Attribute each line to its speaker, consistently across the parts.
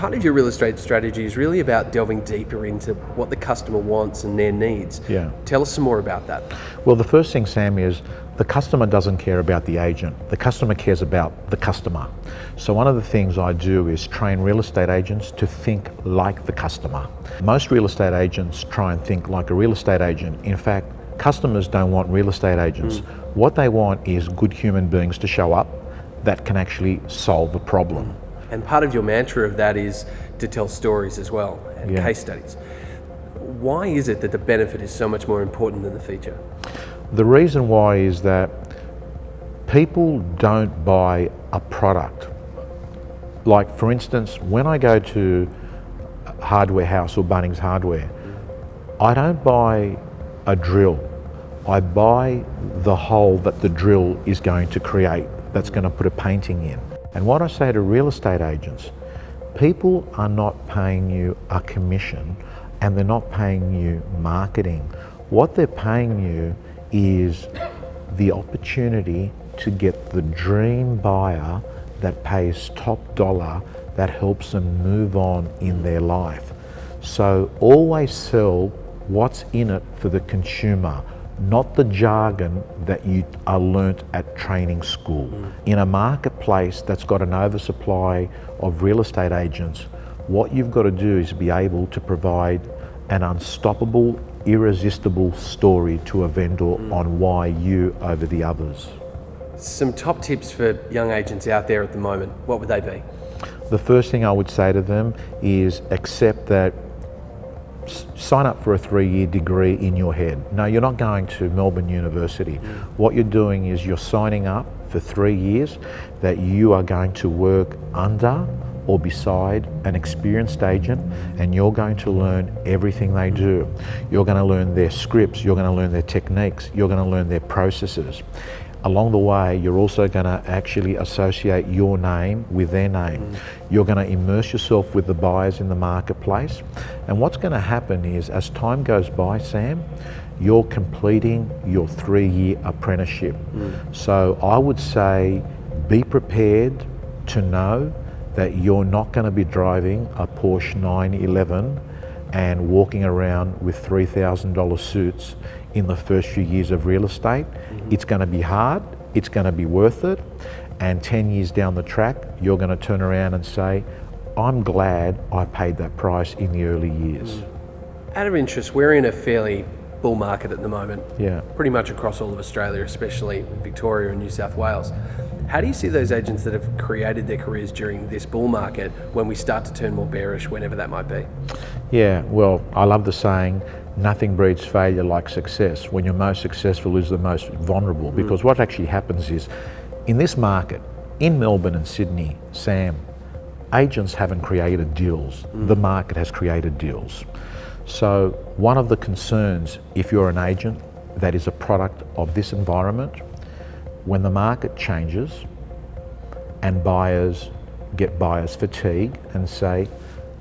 Speaker 1: part of your real estate strategy is really about delving deeper into what the customer wants and their needs.
Speaker 2: Yeah.
Speaker 1: Tell us some more about that.
Speaker 2: Well, the first thing, Sam, is the customer doesn't care about the agent. The customer cares about the customer. So one of the things I do is train real estate agents to think like the customer. Most real estate agents try and think like a real estate agent. In fact, customers don't want real estate agents. What they want is good human beings to show up that can actually solve a problem.
Speaker 1: And part of your mantra of that is to tell stories as well, and case studies. Why is it that the benefit is so much more important than the feature?
Speaker 2: The reason why is that people don't buy a product. Like, for instance, when I go to Hardware House or Bunnings Hardware, I don't buy a drill. I buy the hole that the drill is going to create, that's going to put a painting in. And what I say to real estate agents, people are not paying you a commission and they're not paying you marketing. What they're paying you is the opportunity to get the dream buyer that pays top dollar, that helps them move on in their life. So always sell what's in it for the consumer, not the jargon that you are learnt at training school. In a marketplace that's got an oversupply of real estate agents, what you've got to do is be able to provide an unstoppable, irresistible story to a vendor on why you over the others.
Speaker 1: Some top tips for young agents out there at the moment, what would they be?
Speaker 2: The first thing I would say to them is accept that sign up for a 3-year degree in your head. No, you're not going to Melbourne University. What you're doing is you're signing up for 3 years that you are going to work under or beside an experienced agent, and you're going to learn everything they do. You're going to learn their scripts, you're going to learn their techniques, you're going to learn their processes. Along the way, you're also going to actually associate your name with their name. You're going to immerse yourself with the buyers in the marketplace. And what's going to happen is, as time goes by, Sam, you're completing your 3-year apprenticeship. So I would say be prepared to know that you're not going to be driving a Porsche 911 and walking around with $3,000 suits in the first few years of real estate. It's going to be hard, it's going to be worth it, and 10 years down the track, you're going to turn around and say, I'm glad I paid that price in the early years.
Speaker 1: Out of interest, we're in a fairly bull market at the moment,
Speaker 2: Yeah.
Speaker 1: pretty much across all of Australia, especially Victoria and New South Wales. How do you see those agents that have created their careers during this bull market when we start to turn more bearish, whenever that might be?
Speaker 2: Yeah, well, I love the saying, nothing breeds failure like success. When you're most successful is the most vulnerable, because what actually happens is, in this market, in Melbourne and Sydney, Sam, agents haven't created deals. The market has created deals. So one of the concerns, if you're an agent that is a product of this environment, when the market changes and buyers get buyer's fatigue and say,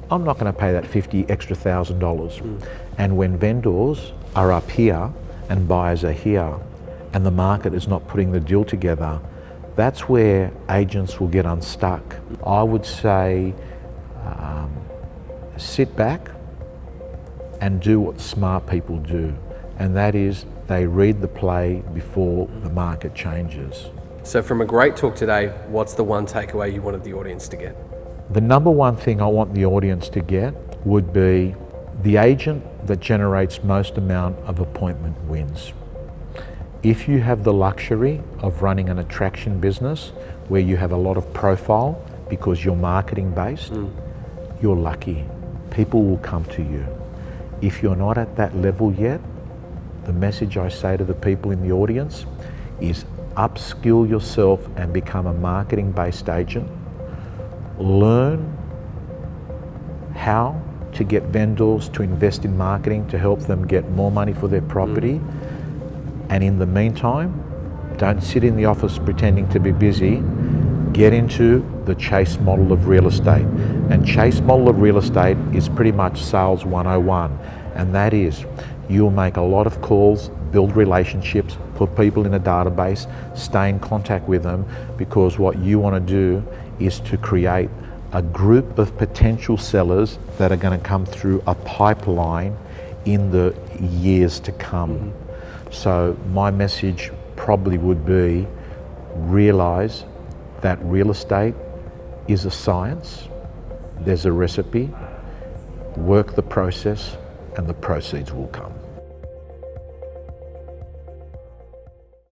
Speaker 2: I'm not going to pay that $50,000. And when vendors are up here and buyers are here and the market is not putting the deal together, that's where agents will get unstuck. I would say sit back and do what smart people do, and that is they read the play before the market changes.
Speaker 1: So from a great talk today, what's the one takeaway you wanted the audience to get?
Speaker 2: The number one thing I want the audience to get would be the agent that generates most amount of appointment wins. If you have the luxury of running an attraction business where you have a lot of profile because you're marketing based, you're lucky. People will come to you. If you're not at that level yet, the message I say to the people in the audience is upskill yourself and become a marketing based agent. Learn how to get vendors to invest in marketing to help them get more money for their property. And in the meantime, don't sit in the office pretending to be busy. Get into the chase model of real estate. And chase model of real estate is pretty much sales 101. And that is, you'll make a lot of calls, build relationships, put people in a database, stay in contact with them, because what you want to do is to create a group of potential sellers that are going to come through a pipeline in the years to come. So my message probably would be, realize that real estate is a science, there's a recipe, work the process, and the proceeds will come.